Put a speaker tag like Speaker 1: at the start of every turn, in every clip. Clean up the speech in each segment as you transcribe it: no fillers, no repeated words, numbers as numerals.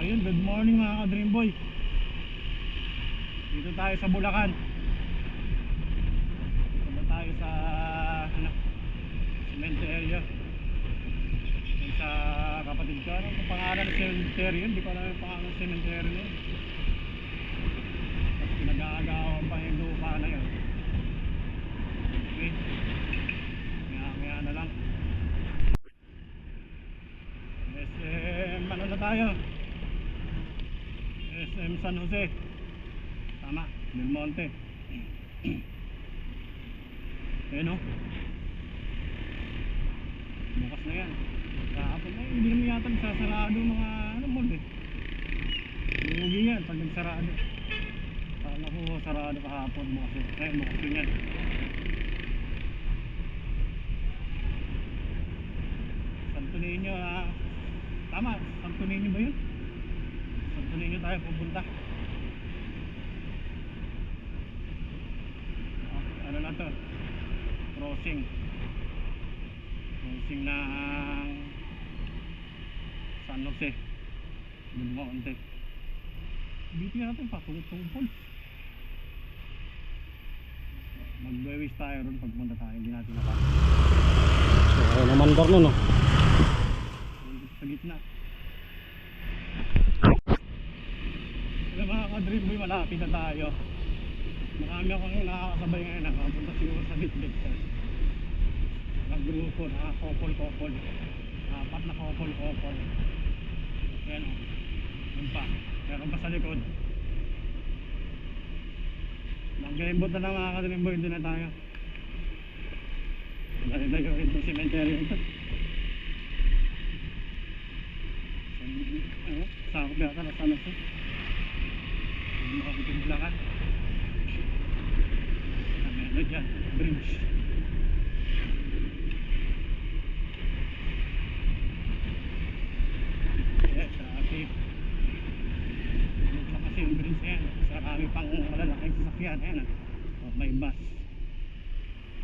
Speaker 1: Ayun, good morning mga ka-Dream Boy. Dito tayo sa Bulacan. Dito tayo sa cemetery. Yung sa kapatid ko, ano ang pangalan ng cemetery yun? Hindi ko alam yung pangalan ng cemetery na yun. Tapos pinag-aagawan pa yung lupa na yun. Okay, maya na lang. SM, ano na tayo? SM San Jose. Tama, Del Monte. Ayan o. Bukas na yan. Kahapon na, hindi naman yata nagsasarado mga ano mall eh. Lugi yan pag nagsarado. Tama ko, sarado kahapon bukas eh. Ngayon bukas yun yan. Santo Niño ah. Tama, Santo Niño ba yun? Santo Niño tayo pupunta. Ano na to? Crossing ng San Jose Del Monte. Dito natin patungtong. Mag-bewis tayo ron pagpunta tayo. Hindi natin naka so ayun naman dar nun no? Sa gitna. Alam mga ka-Dream Boy, malapit na tayo. Marami akong nakakasabay ngayon. Nakapunta siguro sa Bitbit nag-grupo, naka-couple. Apat na couple. Yan o. Yun pa. Meron pa sa likod. Nag-gaimbot na lang mga ka-Dream Boy. Doon na tayo. Dahil-dayo rin itong cemetery ito. Sakop yata na sana siya. Hindi makakitong Bulacan. Ano dyan? Bridge. Yes, traffic. Ito kasi yung bridge na yan. Sarami pang malalaking sasakyan. Ayan ah. Oh, may bus.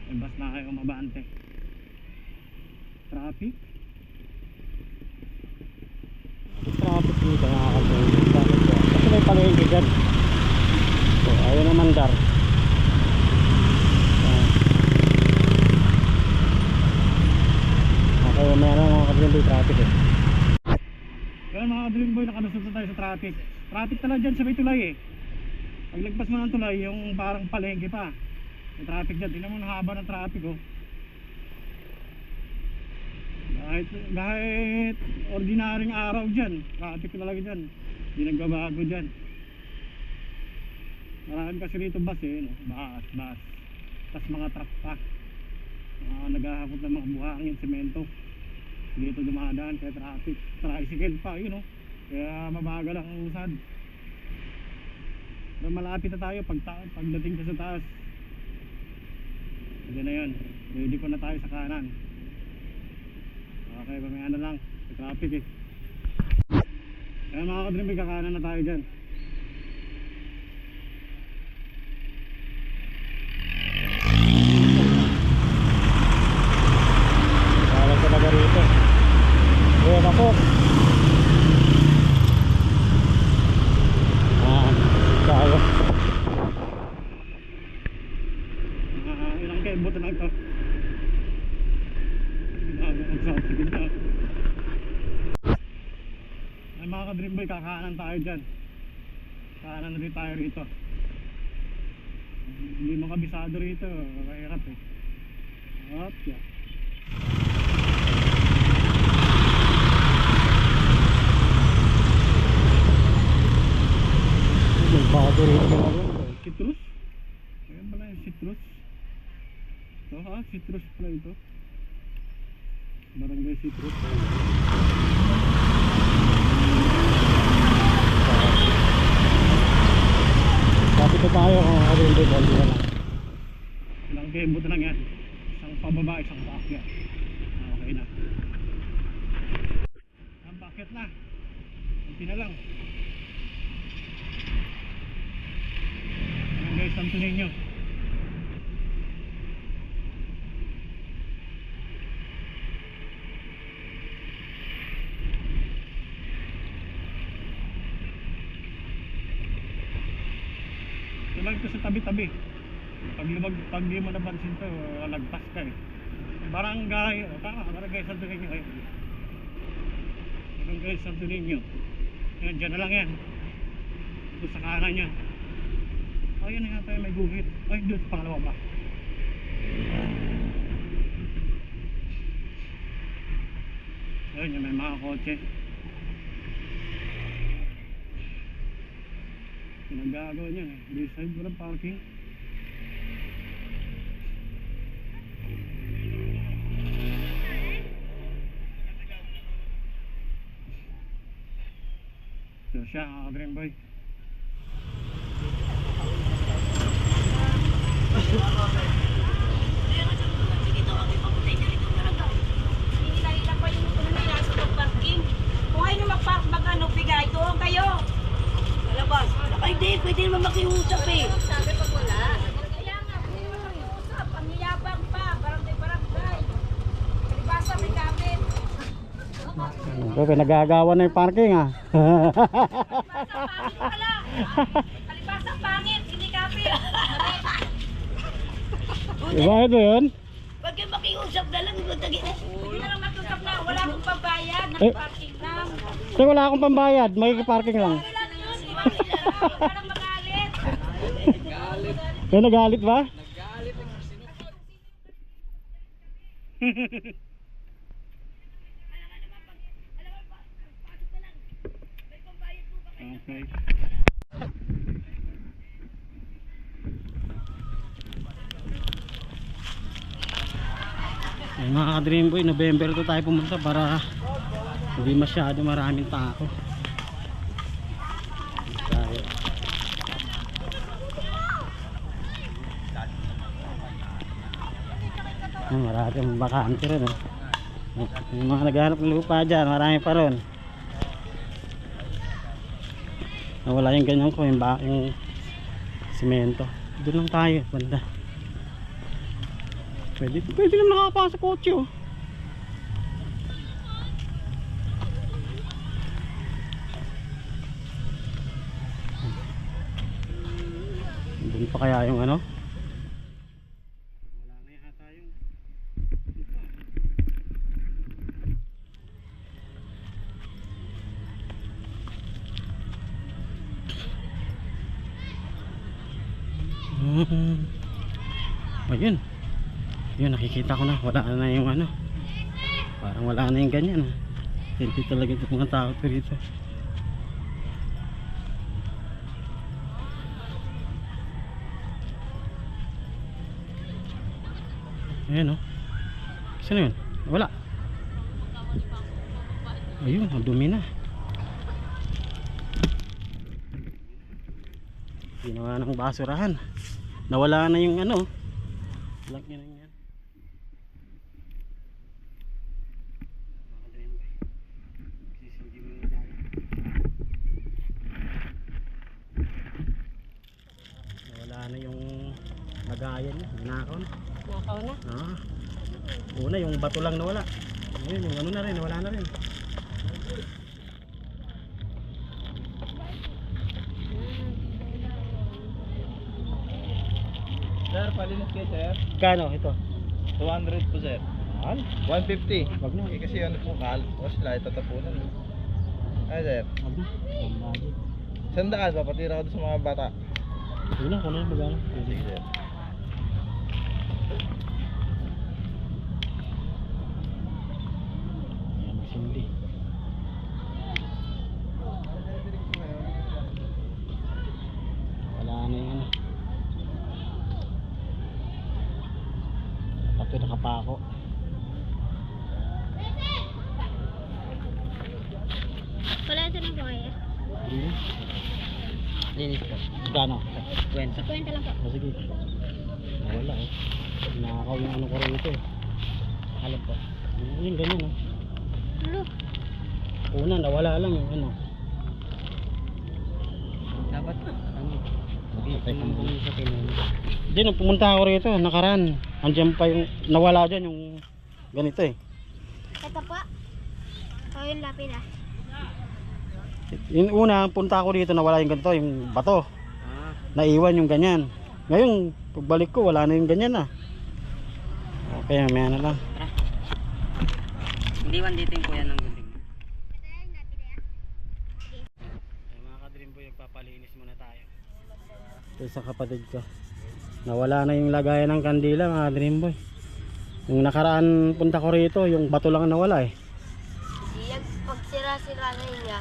Speaker 1: May bus na kayo mabante. Traffic. Traffic dito nakakabay. Kasi may palengke dyan. So ayun naman dar. Okay, may ano mga ka-Dream Boy, traffic eh. Kaya mga ka-Dream Boy, nakalusot na tayo sa traffic. Traffic talaga dyan sa may tulay eh. Pag lagpas mo ng tulay, yung parang palengke pa. May traffic dyan, tingnan mo ang haba ng traffic oh. Kahit ordinaryong araw dyan, traffic talaga dyan. Hindi nagbabago dyan. Marami kasi rito bus eh, no? Bus. Tapos mga truck pa. Naghahakot ng mga buhangin, semento. Dito dumadaan kaya traffic. Tricycle pa, yun no? Kaya mabagal ang usad. Pero malapit na tayo pagdating sa taas. Sige na yun. Ready ko na tayo sa kanan. Okay, pamaya na lang sa traffic eh. Kaya mga ka-Dream Boy, kakanan na tayo dyan. Parang talaga rito. Ayan ako. Tayo. Ilang kembot na ito. Sige na. Ay mga ka-Dream Boy, kakanan tayo dyan. Kakanan rin tayo rito. Hindi mo kabisado rito, kakahirap eh. Hop, yeah. Nagbago rito na rin. Citrus? Ayan pala yung citrus. Ito ha, citrus pala ito. Barangay Citrus. Kapit na tayo kung makakabili dito. Ilang kembot lang yan. Isang pababa, isang paakyat. Okay na. Ang paakyat na. Kunti na lang. Barangay Santo Niño. Diba ito sa tabi-tabi. Pag di mo napansin to, lagpas ka eh. Barangay, tama, Barangay Santo Niño eh. Barangay Santo Niño. Yan, dyan na lang yan. Ito sa kanan yan. Oh, yan na nga tayo, may guhit. Ay, doon sa pangalawa ba? Ayun, yan, may mga kotse. Pinagagawa niya eh. This side, walang parking. So siya, Green Boy.
Speaker 2: Kung kayo mag-park mag-ano, bigay, doon kayo. Lalabas. Ay, di, pwede naman makiusap eh. Sabi pag wala. Kaya nga, pwede naman makiusap. Ang yabang pa, barangay. Kalibasa may gamit.
Speaker 1: Okay, nagagawa na yung parking ah.
Speaker 2: Kalibasa pangit, hindi kapit.
Speaker 1: Diba ito yun?
Speaker 2: Pag kayo makiusap na lang, hindi na lang makiusap na. Wala akong pambayad,
Speaker 1: Eh.
Speaker 2: nag-parking lang.
Speaker 1: So wala akong pambayad, parking lang.
Speaker 2: Wala lang yun, iwan nila. Parang magalit.
Speaker 1: Yung nagalit ba? Okay. Ay, mga ka-Dream Boy, November 2 tayo pumunta para hindi masyado maraming tao. Tayo. Maraming bakante rin eh. Yung mga naghahanap ng lupa dyan, marami pa ron. Nawala yung ganyan ko, yung simento. Doon lang tayo, banda. Pwede naman nakapasok kotse oh. Doon pa kaya yung ano? Wala na yata yung ayun. Yun, nakikita ko na wala na yung ano, parang wala na yung ganyan ah. Hindi talaga itong mga tao rito. Ayan o, saan na yun? Wala. Ayun, madumi na. Ginawa ng basurahan. Nawala na yung ano. Lang yan yan. Nawala na yung lagayan niya. Nanakaw na.
Speaker 2: Nakaw na.
Speaker 1: Ah. Una yung bato lang nawala. Ayun, yung ano na rin, nawala na rin.
Speaker 3: Sir, palinis kayo sir.
Speaker 1: Kano ito?
Speaker 3: 200 po sir.
Speaker 1: Mahal?
Speaker 3: 150.
Speaker 1: Wag na.
Speaker 3: Eh, kasi ano po kal, o sila itatapunan. Ay sir,
Speaker 1: Wag na. Pambagi.
Speaker 3: sandaan, papatira ko doon sa mga bata.
Speaker 1: Sige na, kung ano yung magana.
Speaker 3: Sige sir.
Speaker 1: Ayan, masindi. Wala na yung ano. Pati nakapako.
Speaker 2: Wala ito ng buhay.
Speaker 1: Linis po. Gano? 20.
Speaker 2: Kwenta lang po.
Speaker 1: O sige. Nawala eh. Nakakaw yung ano ko rito eh. Alam po. Yung ganyan oh.
Speaker 2: Ano?
Speaker 1: Una, nawala lang yung ano.
Speaker 3: Dapat ano?
Speaker 1: Hindi, nung pumunta ako rito, nakaraan. Andiyan pa yung, nawala dyan yung ganito eh.
Speaker 2: Ito po. O yung lapid ah.
Speaker 1: Yung una, punta ako dito, nawala yung ganito, yung bato. naiwan yung ganyan. Ngayon pagbalik ko wala na yung ganyan na. Okay, mamaya na lang.
Speaker 4: Iniwan dito yung kuya ng gunting.
Speaker 1: Mga ka-dream boy, magpapalinis muna tayo. Ito sa kapatid ko. Nawala na yung lagayan ng kandila mga dream boy. Yung nakaraan punta ko rito, yung bato lang nawala eh.
Speaker 2: Yung pagsira-sira na niya.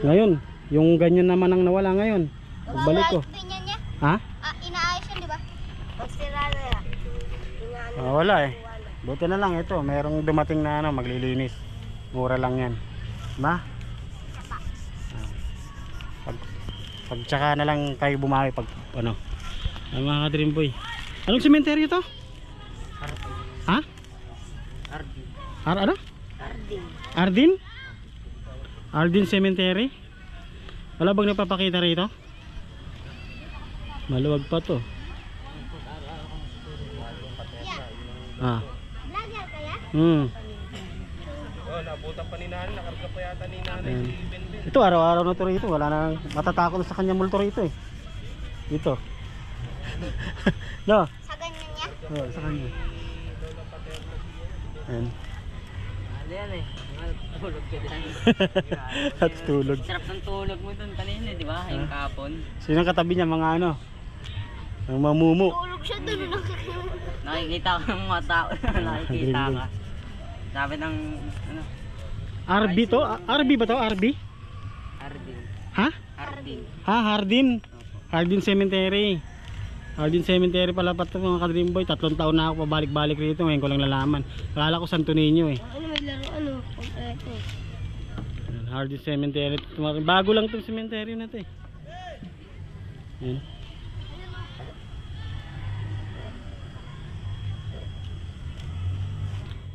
Speaker 1: Ngayon, yung ganyan naman ang nawala ngayon. Pagbalik ko.
Speaker 2: Ganyan niya.
Speaker 1: Ha?
Speaker 2: Inaayos yun, di ba? Pagsira na yan.
Speaker 1: Wala eh. Buti na lang ito, merong dumating na ano, maglilinis. Mura lang yan. Diba? Pag tsaka na lang kayo bumawi pag ano. Ay mga ka-dream boy. Anong sementeryo to? Ha?
Speaker 4: Ardin.
Speaker 1: Ano?
Speaker 2: Arding.
Speaker 1: Ardin? Ardin Cemetery? Wala bang napapakita rito? Maluwag pa to. Ah.
Speaker 2: Vlogger kaya?
Speaker 3: Oh, nabutan pa ni Nani, nakarga pa yata ni Nanay
Speaker 1: Ayan.
Speaker 3: si Benben.
Speaker 1: Ito araw-araw na to rito. Wala na matatakot na sa kanya multo rito eh. Dito. No?
Speaker 2: Sa ganyan niya?
Speaker 1: Oh, sa kanya. Ayan.
Speaker 4: Ano yan eh. Tulog ka dyan.
Speaker 1: At tulog.
Speaker 4: Sarap ng tulog mo dun kanina, di ba? Yung kapon.
Speaker 1: Sino ang katabi niya mga ano? Ang mamumu.
Speaker 2: Tulog siya doon.
Speaker 4: Nakikita ko ng mga tao. Nakikita ka. Sabi ng ano?
Speaker 1: RB to? RB ba to? RB?
Speaker 4: Ardin.
Speaker 1: Ha?
Speaker 4: Ardin.
Speaker 1: Ha? Hardin? Hardin Cemetery. Hardin Cemetery pala pa ito mga ka-dream boy. 3 taon na ako pabalik-balik rito. Ngayon ko lang nalaman. Akala ko Santo Niño eh.
Speaker 2: Ano may laro ano? Kompleto.
Speaker 1: Hardin Cemetery. Bago lang itong cemetery na ito eh. Yan.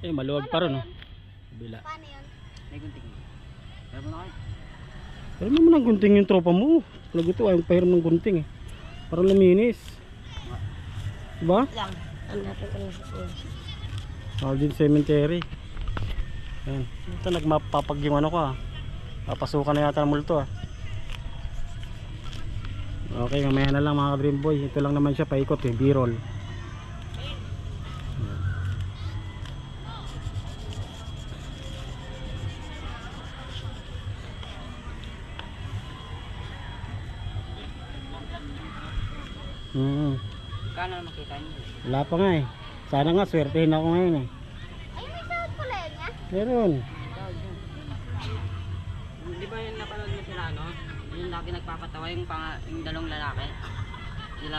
Speaker 1: Eh maluwag pa ron oh. Bila.
Speaker 2: Paano yun?
Speaker 4: May gunting. Meron mo na kayo?
Speaker 1: Pero naman ang gunting yung tropa mo. Pag ito ayaw pahiram ng gunting eh. Parang luminis. Diba?
Speaker 2: Lang. Ang natin ko lang sa phone.
Speaker 1: Hardin Cemetery. Ayan. Ito nagmapapag yung ano ko ah. Papasukan na yata ng multo ah. Okay, mamaya na lang mga dream boy. Ito lang naman siya paikot eh. B-roll.
Speaker 4: Kano na makita niyo?
Speaker 1: Wala pa nga eh. Sana nga swertehin ako ngayon eh.
Speaker 2: Ay, may sahod pala yun niya?
Speaker 1: Meron.
Speaker 4: Di ba yung napanood mo sila ano? Yung lagi nagpapatawa yung, yung dalawang lalaki. Sila...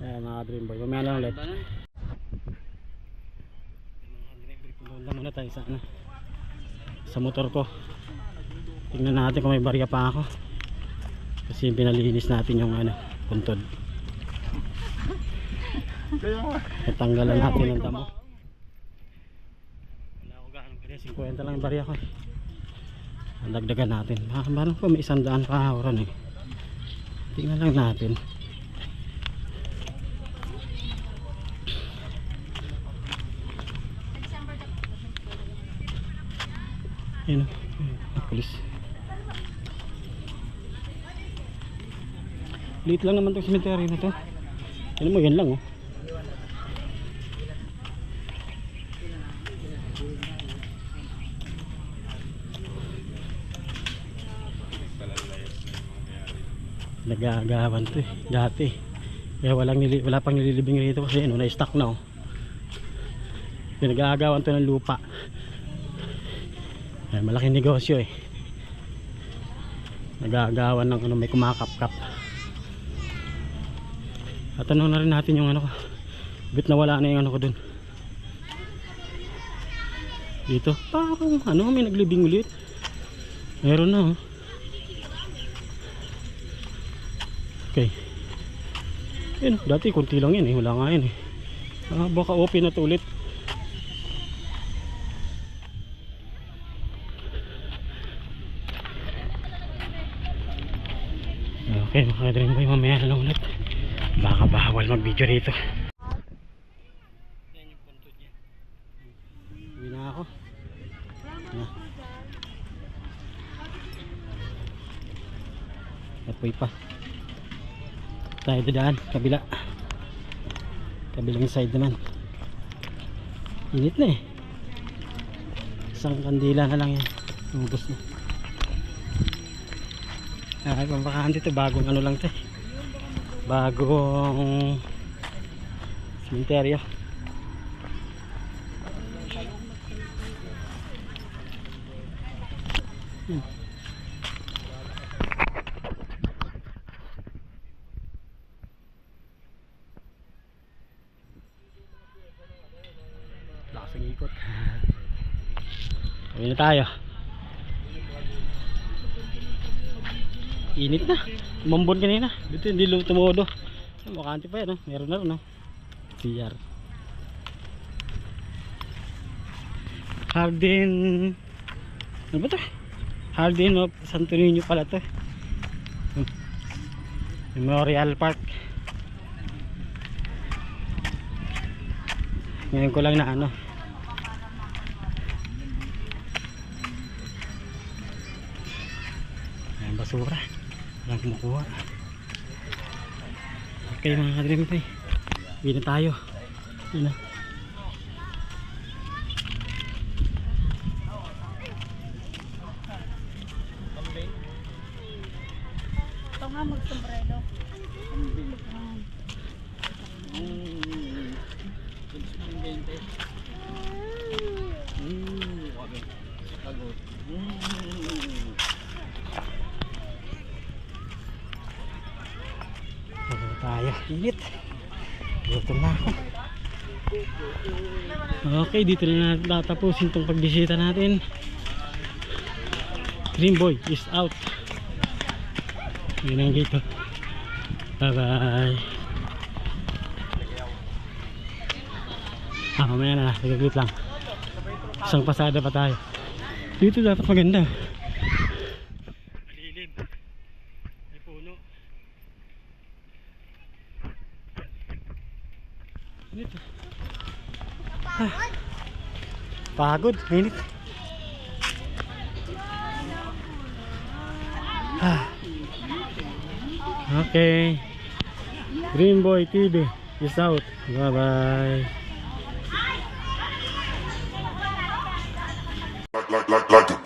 Speaker 1: Ayan mga dream boy. Mamaya lang ulit.
Speaker 4: Ba nun?
Speaker 1: Doon lang muna tayo sa ano. Sa motor ko. Tingnan natin kung may barya pa ako. Kasi pinalinis natin yung ano, puntod. Natanggalan natin ng damo. Wala ko gaano pala, 50 lang yung barya ko. Dagdagan natin. Parang pa may 100 pa oran eh. Tingnan lang natin. Ayun o, pulis. Liit lang naman itong cemetery na to. Ano mo, yan lang oh. Nagagawan to eh, dati. Kaya wala pang nililibing rito kasi ano, na-stock na oh. Pinag-aagawan to ng lupa. Ay, malaking negosyo eh. Nag-aagawan ng ano, may kumakap-kap. At ano na rin natin yung ano ko. Bit na wala na yung ano ko dun. Dito, parang ano, may naglibing ulit. Meron na oh. Okay. Yun, dati kunti lang yan eh, wala nga yan eh. Baka open na to ulit. Okay, mga dream boy, mamaya na lang ulit. Baka bawal mag video rito. Yan yung puntod niya. Uwi na ako. Apoy pa.
Speaker 5: tayo dadaan, kabila. Kabilang side naman. Init na eh. Isang kandila na lang yan. Ubus na. Ay, pambakahan dito. Bagong ano lang ito eh. Bagong sementeryo. Lakas ang ikot. Uwi na tayo. Init na. Umambon kanina. Dito hindi tumudo. Makante pa yan. Meron na rin. CR. Hardin. Ano ba ito? Hardin of Santo Niño pala ito. Memorial Park. Ngayon ko lang na ano. Ayan, basura. Walang kumukuha. Okay mga kadrimpay. Uwi na tayo. Yun na.
Speaker 2: Ito nga mag-sombrero.
Speaker 5: Tayo, init. Gutom na ako. Okay, dito na natapusin itong pagbisita natin. Dream Boy is out. Yun ang dito. Bye bye. Mamaya na, saglit lang. Isang pasada pa tayo. Dito dapat maganda. Malilim. May puno. Init. Pagod, init. Okay. Green Boy TV is out. Bye bye.
Speaker 6: Like